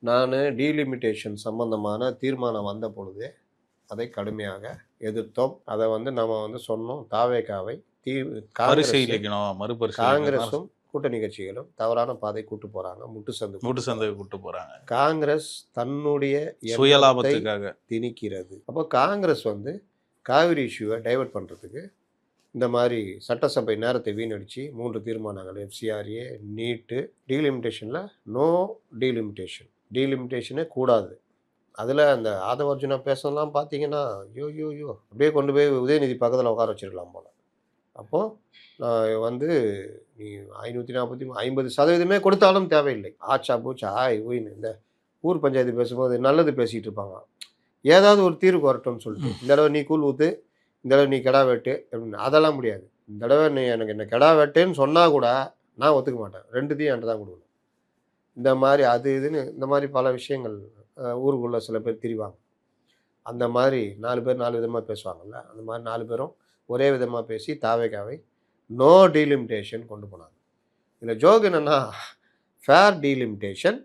நான் டீலிமிட்டேஷன் சம்பந்தமான தீர்மானம் வந்த பொழுதே அதை கடுமையாக எதிர்த்தோம். அதை நம்ம சொன்னோம். தாவேகாவை காங்கிரஸும் கூட்டணி கட்சிகளும் தவறான பாதை கூட்டு போறாங்க. முட்டு சந்தை கூட்டு போறாங்க. காங்கிரஸ் தன்னுடைய சுயலாபத்துக்காக திணிக்கிறது. அப்போ காங்கிரஸ் காவிரி இஷ்யூவை டைவர்ட் பண்றதுக்கு இந்த மாதிரி சட்டசபை நேரத்தை வீணடிச்சு 3 தீர்மானங்கள், எஃப்சிஆர்ஏ, நீட்டு, டீலிமிட்டேஷனில் நோ டீலிமிட்டேஷனே கூடாது. அதில் அந்த ஆதவர்ஜுனா பேசலாம் பார்த்தீங்கன்னா யோ அப்படியே கொண்டு போய் உதயநிதி பக்கத்தில் உட்கார வச்சிருக்கலாம் போல். அப்போது நீ 50% கொடுத்தாலும் தேவையில்லை. ஆச்சா பூச்சா ஊயின்னு இந்த ஊர் பஞ்சாயத்து பேசும்போது நல்லது பேசிகிட்டு இருப்பாங்க. ஏதாவது ஒரு தீர்வு வரட்டும்னு சொல்லிட்டு, இந்த தடவை நீ கூழ் ஊற்று, இந்த தடவை நீ கிடா வெட்டு அப்படின்னு. அதெல்லாம் முடியாது. இந்த தடவை நீ எனக்கு என்ன கிடா வெட்டுன்னு சொன்னால் கூட நான் ஒத்துக்க மாட்டேன். 2த்தையும் என்கிட்ட தான் கொடுக்கணும். இந்த மாதிரி அது இதுன்னு இந்த மாதிரி பல விஷயங்கள் ஊருக்குள்ளே சில பேர் திரிவாங்க. அந்த மாதிரி 4 பேர் 4 விதமாக பேசுவாங்கள்ல, அந்த மாதிரி 4 பேரும் ஒரே விதமாக பேசி தாவேகாவை நோ டீலிமிட்டேஷன் கொண்டு போனாங்க. இதில் ஜோக் என்னென்னா, ஃபேர் டீலிமிட்டேஷன்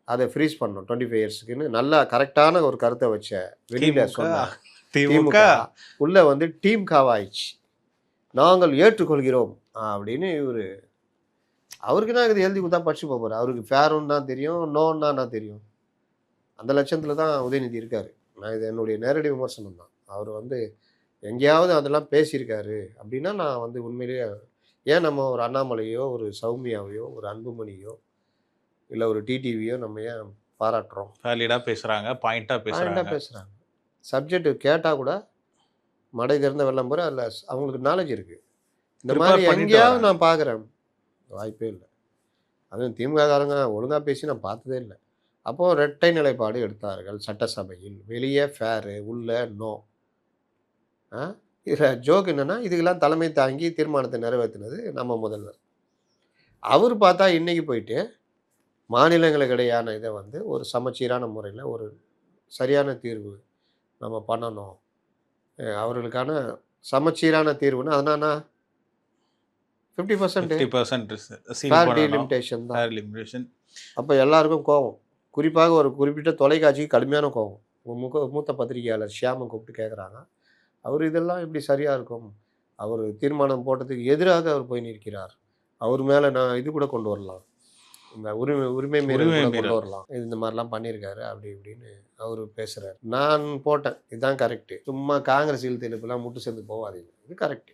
அதை ஃப்ரீஸ் பண்ணணும் 25 இயர்ஸுக்குன்னு நல்லா கரெக்டான ஒரு கருத்தை வச்ச வெளியில் சொன்னாங்க. திமுக உள்ள டீம் காவாயிடுச்சு. நாங்கள் ஏற்றுக்கொள்கிறோம் அப்படின்னு அவருக்கு தான் இது எழுதி கொடுத்தா படிச்சு போகிறார். அவருக்கு ஃபேருன்னு தான் தெரியும், நோன்னா தான் தெரியும். அந்த லட்சத்தில் தான் உதயநிதி இருக்கார். நான் இது என்னுடைய நேரடி விமர்சனம் தான். அவர் எங்கேயாவது அதெல்லாம் பேசியிருக்காரு அப்படின்னா நான் உண்மையிலேயே ஏன் நம்ம ஒரு அண்ணாமலையோ, ஒரு சௌமியாவையோ, ஒரு அன்புமணியோ, இல்லை ஒரு டிடிவியோ நம்ம ஏன் பாராட்டுறோம்? வேலிடாக பேசுகிறாங்க, பாயிண்ட்டாக பேசுகிறாங்க. சப்ஜெக்ட் கேட்டால் கூட மடை திறந்த வெள்ளம் போகிற அதில் அவங்களுக்கு நாலேஜ் இருக்குது. இந்த மாதிரி எங்கேயாவது நான் பார்க்குறேன், வாய்ப்பே இல்லை. அதுவும் திமுககாரங்க ஒழுங்காக பேசி நான் பார்த்ததே இல்லை. அப்போது இரட்டை நிலைப்பாடு எடுத்தார்கள் சட்டசபையில். வெளியே ஃபேரு, உள்ள நோ. இதில் ஜோக் என்னென்னா, இதுக்கெல்லாம் தலைமை தாங்கி தீர்மானத்தை நிறைவேற்றினது நம்ம முதல்வர். அவர் பார்த்தா இன்றைக்கி போயிட்டு மாநிலங்களுக்கு இடையான இதை ஒரு சமச்சீரான முறையில் ஒரு சரியான தீர்வு நம்ம பண்ணணும், அவர்களுக்கான சமச்சீரான தீர்வுன்னு. அதனால 50% டீலிமிட்டேஷன் தான். அப்போ எல்லாருக்கும் கோபம். குறிப்பாக ஒரு குறிப்பிட்ட தொலைக்காட்சிக்கு கடுமையான கோபம். மூத்த பத்திரிகையாளர் ஷியாமை கூப்பிட்டு கேட்குறாங்க, அவர் இதெல்லாம் எப்படி சரியாக இருக்கும்? அவர் தீர்மானம் போட்டதுக்கு எதிராக அவர் போய் நிற்கிறார். அவர் மேலே நான் இது கூட கொண்டு வரலாம், இந்த உரிமை மீறல் கொண்டு வரலாம், இந்த மாதிரிலாம் பண்ணியிருக்காரு அப்படி இப்படின்னு அவர் பேசுகிறார். நான் போட்டேன், இதுதான் கரெக்டு. சும்மா காங்கிரஸ் இழுத்தெழுப்புலாம் முட்டு சேர்ந்து போகாதீங்க, இது கரெக்டு.